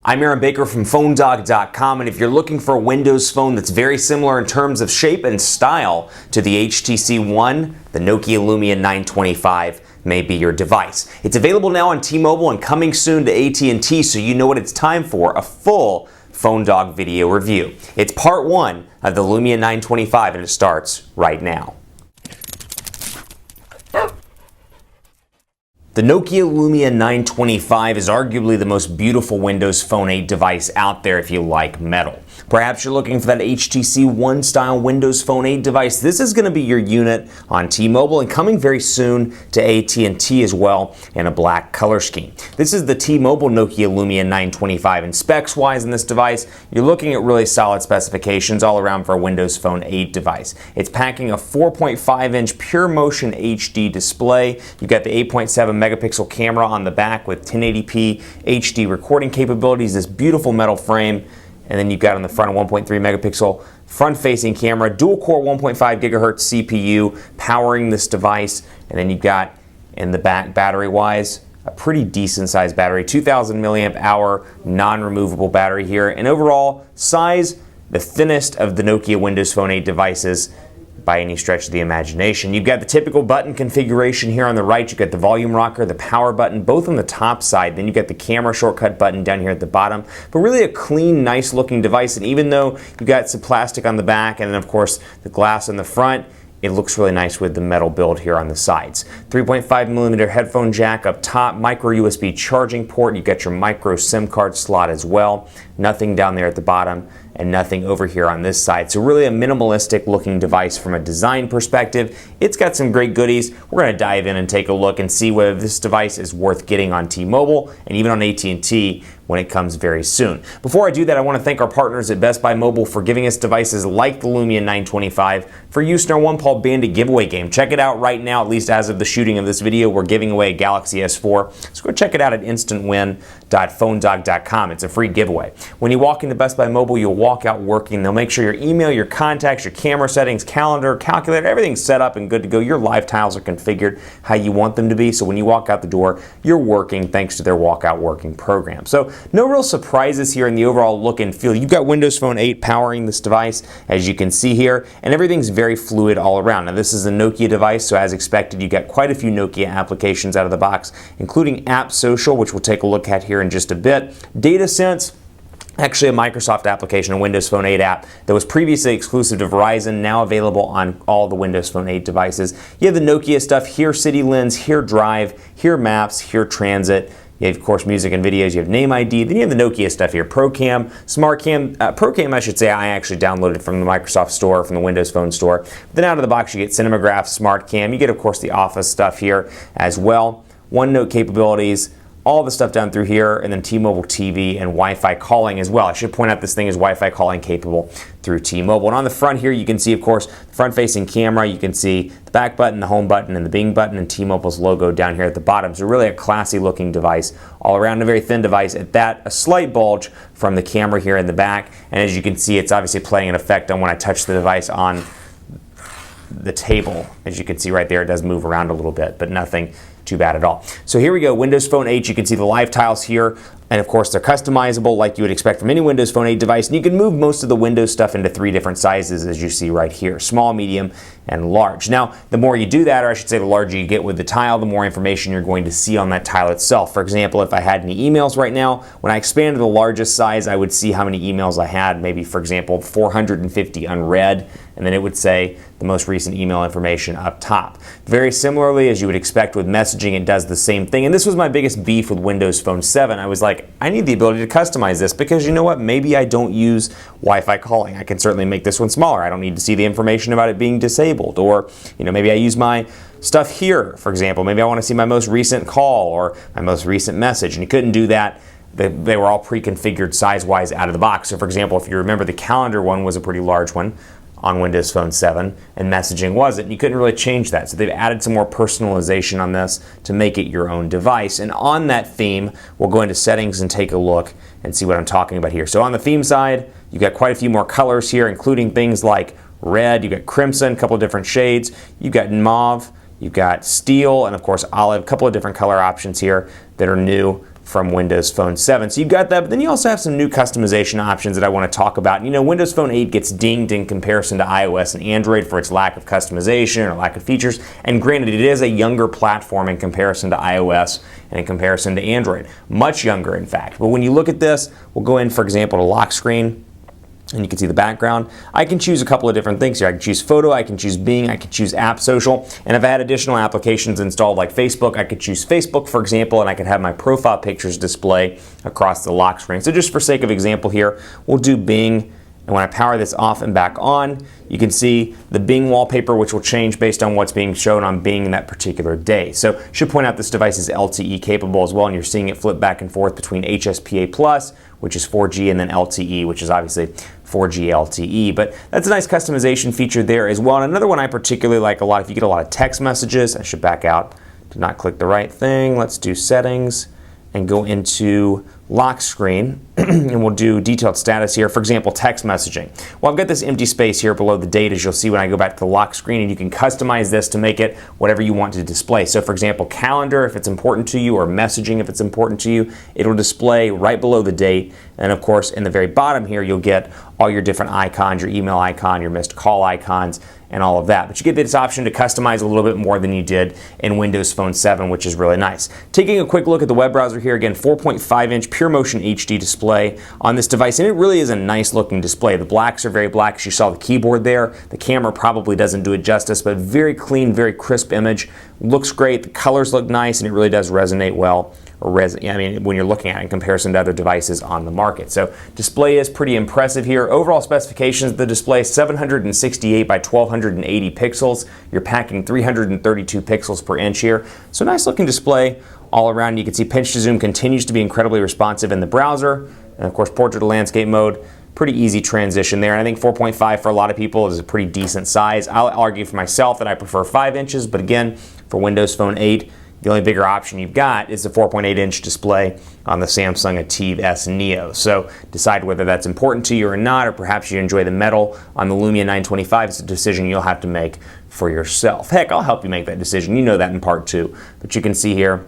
I'm Aaron Baker from PhoneDog.com, and if you're looking for a Windows phone that's very similar in terms of shape and style to the HTC One, the Nokia Lumia 925 may be your device. It's available now on T-Mobile and coming soon to AT&T, so you know what it's time for, a full PhoneDog video review. It's part one of the Lumia 925, and it starts right now. The Nokia Lumia 925 is arguably the most beautiful Windows Phone 8 device out there if you like metal. Perhaps you're looking for that HTC One style Windows Phone 8 device. This is going to be your unit on T-Mobile and coming very soon to AT&T as well in a black color scheme. This is the T-Mobile Nokia Lumia 925, and specs-wise in this device, you're looking at really solid specifications all around for a Windows Phone 8 device. It's packing a 4.5-inch PureMotion HD display. You've got the 8.7 megapixel camera on the back with 1080p HD recording capabilities, this beautiful metal frame, and then you've got on the front a 1.3 megapixel front-facing camera, dual-core 1.5 gigahertz CPU powering this device, and then you've got in the back battery-wise a pretty decent-sized battery, 2,000 milliamp hour non-removable battery here, and overall size the thinnest of the Nokia Windows Phone 8 devices by any stretch of the imagination. You've got the typical button configuration here on the right. You've got the volume rocker, the power button, both on the top side. Then you've got the camera shortcut button down here at the bottom. But really a clean, nice looking device. And even though you've got some plastic on the back and then of course the glass on the front, it looks really nice with the metal build here on the sides. 3.5mm headphone jack up top, micro USB charging port. You've got your micro SIM card slot as well. Nothing down there at the bottom and nothing over here on this side. So really a minimalistic looking device from a design perspective. It's got some great goodies. We're going to dive in and take a look and see whether this device is worth getting on T-Mobile and even on AT&T when it comes very soon. Before I do that, I want to thank our partners at Best Buy Mobile for giving us devices like the Lumia 925 for use in our One Paul Bandit giveaway game. Check it out right now, at least as of the shooting of this video. We're giving away a Galaxy S4. So go check it out at instantwin.phonedog.com. It's a free giveaway. When you walk into Best Buy Mobile, you'll walk out working. They'll make sure your email, your contacts, your camera settings, calendar, calculator, everything's set up and good to go. Your live tiles are configured how you want them to be. So when you walk out the door, you're working thanks to their walkout working program. So no real surprises here in the overall look and feel. You've got Windows Phone 8 powering this device, as you can see here, and everything's very fluid all around. Now this is a Nokia device, so as expected, you got quite a few Nokia applications out of the box, including App Social, which we'll take a look at here in just a bit. DataSense, actually a Microsoft application, a Windows Phone 8 app that was previously exclusive to Verizon, now available on all the Windows Phone 8 devices. You have the Nokia stuff here, City Lens, here Drive, here Maps, here Transit. You have, of course, music and videos. You have Name ID. Then you have the Nokia stuff here. ProCam, SmartCam. ProCam, I should say, I actually downloaded from the Microsoft Store, from the Windows Phone Store. Then out of the box, you get Cinematograph, SmartCam. You get, of course, the Office stuff here as well. OneNote capabilities. All the stuff down through here, and then T-Mobile TV and Wi-Fi calling as well. I should point out this thing is Wi-Fi calling capable through T-Mobile. And on the front here, you can see, of course, the front-facing camera. You can see the back button, the home button, and the Bing button, and T-Mobile's logo down here at the bottom. So really a classy-looking device all around, a very thin device. At that, a slight bulge from the camera here in the back. And as you can see, it's obviously playing an effect on when I touch the device on the table. As you can see right there, it does move around a little bit, but nothing too bad at all. So here we go, Windows Phone 8. You can see the live tiles here, and of course they're customizable like you would expect from any Windows Phone 8 device, and you can move most of the Windows stuff into 3 different sizes, as you see right here: small, medium, and large. Now, the more you do that, or I should say the larger you get with the tile, the more information you're going to see on that tile itself. For example, if I had any emails right now, when I expanded the largest size, I would see how many emails I had, maybe, for example, 450 unread, and then it would say the most recent email information up top. Very similarly, as you would expect with messaging, it does the same thing. And this was my biggest beef with Windows Phone 7. I was like, I need the ability to customize this, because you know what? Maybe I don't use Wi-Fi calling. I can certainly make this one smaller. I don't need to see the information about it being disabled. Or, you know, maybe I use my stuff here, for example. Maybe I want to see my most recent call or my most recent message. And you couldn't do that. They were all pre-configured size-wise out of the box. So for example, if you remember, the calendar one was a pretty large one on Windows Phone 7, and messaging wasn't. You couldn't really change that. So they've added some more personalization on this to make it your own device. And on that theme, we'll go into settings and take a look and see what I'm talking about here. So on the theme side, you've got quite a few more colors here, including things like red, you've got crimson, a couple of different shades, you've got mauve, you've got steel, and of course olive, a couple of different color options here that are new from Windows Phone 7. So you've got that, but then you also have some new customization options that I want to talk about. You know, Windows Phone 8 gets dinged in comparison to iOS and Android for its lack of customization or lack of features, and granted, it is a younger platform in comparison to iOS and in comparison to Android. Much younger, in fact. But when you look at this, we'll go in, for example, to lock screen, and you can see the background. I can choose a couple of different things here. I can choose photo, I can choose Bing, I can choose app social, and if I had additional applications installed like Facebook, I could choose Facebook, for example, and I could have my profile pictures display across the lock screen. So just for sake of example here, we'll do Bing, and when I power this off and back on, you can see the Bing wallpaper, which will change based on what's being shown on Bing in that particular day. So should point out this device is LTE capable as well, and you're seeing it flip back and forth between HSPA+, which is 4G, and then LTE, which is obviously 4G LTE. But that's a nice customization feature there as well. And another one I particularly like a lot, if you get a lot of text messages, I should back out, did not click the right thing. Let's do settings and go into lock screen, and we'll do detailed status here. For example, text messaging. Well, I've got this empty space here below the date, as you'll see when I go back to the lock screen, and you can customize this to make it whatever you want to display. So for example, calendar, if it's important to you, or messaging, if it's important to you, it'll display right below the date. And of course, in the very bottom here, you'll get all your different icons, your email icon, your missed call icons, and all of that. But you get this option to customize a little bit more than you did in Windows Phone 7, which is really nice. Taking a quick look at the web browser here, again, 4.5-inch PureMotion HD display on this device, and it really is a nice looking display. The blacks are very black, as you saw the keyboard there. The camera probably doesn't do it justice, but very clean, very crisp image. Looks great, the colors look nice, and it really does resonate well. When you're looking at it in comparison to other devices on the market. So display is pretty impressive here. Overall specifications of the display, 768 by 1280 pixels. You're packing 332 pixels per inch here. So nice looking display all around. You can see pinch to zoom continues to be incredibly responsive in the browser. And of course, portrait to landscape mode, pretty easy transition there. And I think 4.5 for a lot of people is a pretty decent size. I'll argue for myself that I prefer 5 inches, but again, for Windows Phone 8, the only bigger option you've got is the 4.8-inch display on the Samsung AT&T S Neo. So decide whether that's important to you or not, or perhaps you enjoy the metal on the Lumia 925. It's a decision you'll have to make for yourself. Heck, I'll help you make that decision. You know that in part 2. But you can see here,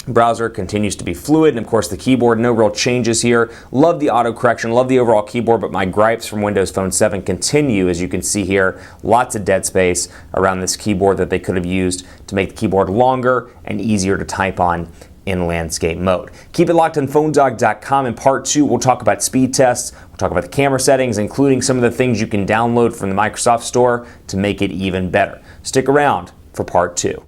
browser continues to be fluid, and of course the keyboard, no real changes here. Love the auto correction, love the overall keyboard, but my gripes from Windows Phone 7 continue. As you can see here, lots of dead space around this keyboard that they could have used to make the keyboard longer and easier to type on in landscape mode. Keep it locked on PhoneDog.com. In part 2, we'll talk about speed tests, we'll talk about the camera settings, including some of the things you can download from the Microsoft Store to make it even better. Stick around for part 2.